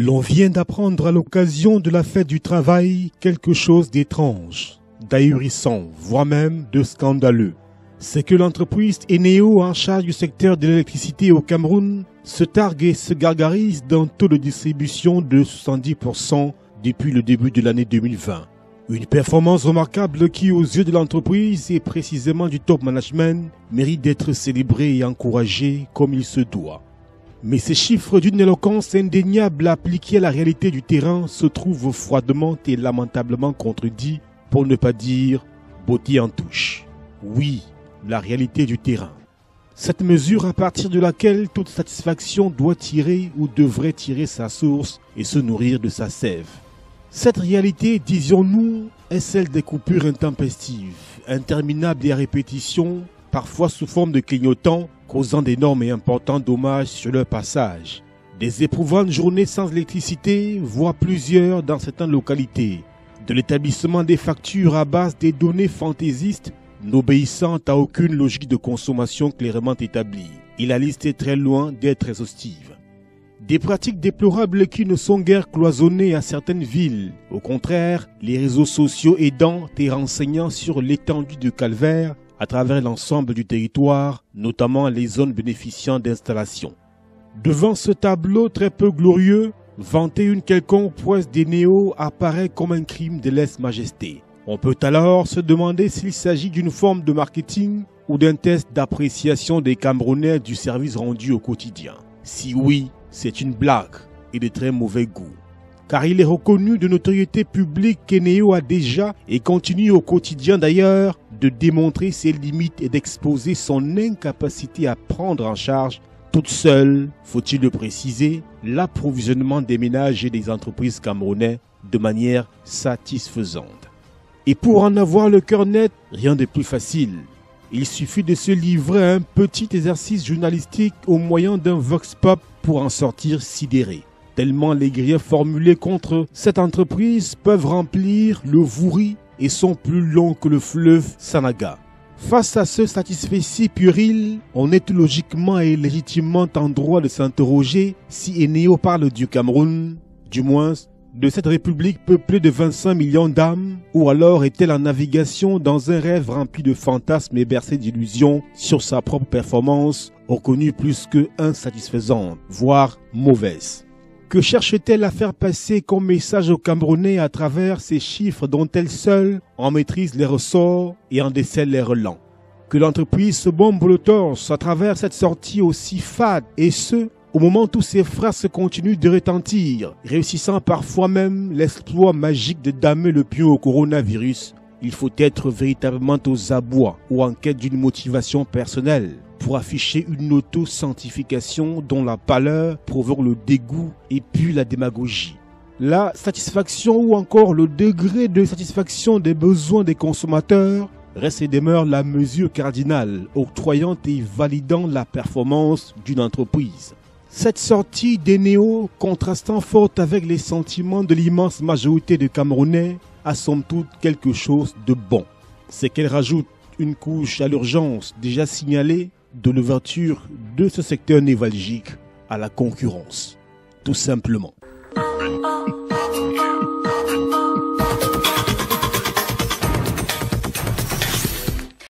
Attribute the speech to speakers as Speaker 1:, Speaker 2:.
Speaker 1: L'on vient d'apprendre à l'occasion de la fête du travail quelque chose d'étrange, d'ahurissant, voire même de scandaleux. C'est que l'entreprise Eneo en charge du secteur de l'électricité au Cameroun se targue et se gargarise d'un taux de distribution de 70% depuis le début de l'année 2020. Une performance remarquable qui, aux yeux de l'entreprise et précisément du top management, mérite d'être célébrée et encouragée comme il se doit. Mais ces chiffres d'une éloquence indéniable appliqués à la réalité du terrain se trouvent froidement et lamentablement contredits, pour ne pas dire beauté en touche. Oui, la réalité du terrain. Cette mesure à partir de laquelle toute satisfaction doit tirer ou devrait tirer sa source et se nourrir de sa sève. Cette réalité, disions-nous, est celle des coupures intempestives, interminables et à répétition, parfois sous forme de clignotants, causant d'énormes et importants dommages sur leur passage. Des éprouvantes journées sans électricité, voire plusieurs dans certaines localités. De l'établissement des factures à base des données fantaisistes, n'obéissant à aucune logique de consommation clairement établie. Et la liste est très loin d'être exhaustive. Des pratiques déplorables qui ne sont guère cloisonnées à certaines villes. Au contraire, les réseaux sociaux aidant et renseignant sur l'étendue de calvaire à travers l'ensemble du territoire, notamment les zones bénéficiant d'installations. Devant ce tableau très peu glorieux, vanter une quelconque prouesse d'Eneo apparaît comme un crime de lèse-majesté. On peut alors se demander s'il s'agit d'une forme de marketing ou d'un test d'appréciation des Camerounais du service rendu au quotidien. Si oui, c'est une blague et de très mauvais goût. Car il est reconnu de notoriété publique qu'Eneo a déjà et continue au quotidien d'ailleurs de démontrer ses limites et d'exposer son incapacité à prendre en charge toute seule, faut-il le préciser, l'approvisionnement des ménages et des entreprises camerounais de manière satisfaisante. Et pour en avoir le cœur net, rien de plus facile. Il suffit de se livrer à un petit exercice journalistique au moyen d'un vox pop pour en sortir sidéré. Tellement les griefs formulés contre cette entreprise peuvent remplir le Vouri et sont plus longs que le fleuve Sanaga. Face à ce satisfecit puéril, on est logiquement et légitimement en droit de s'interroger si Eneo parle du Cameroun, du moins de cette république peuplée de 25 millions d'âmes, ou alors est-elle en navigation dans un rêve rempli de fantasmes et bercé d'illusions sur sa propre performance, reconnue plus que insatisfaisante, voire mauvaise. Que cherche-t-elle à faire passer comme message aux Camerounais à travers ces chiffres dont elle seule en maîtrise les ressorts et en décèle les relents? Que l'entreprise se bombe le torse à travers cette sortie aussi fade, et ce, au moment où ses phrases continuent de retentir, réussissant parfois même l'exploit magique de damer le pion au coronavirus, il faut être véritablement aux abois ou en quête d'une motivation personnelle pour afficher une auto-sanctification dont la pâleur provoque le dégoût et puis la démagogie. La satisfaction ou encore le degré de satisfaction des besoins des consommateurs reste et demeure la mesure cardinale octroyant et validant la performance d'une entreprise. Cette sortie d'Eneo, contrastant fort avec les sentiments de l'immense majorité des Camerounais, a somme toute quelque chose de bon. C'est qu'elle rajoute une couche à l'urgence déjà signalée de l'ouverture de ce secteur névralgique à la concurrence. Tout simplement.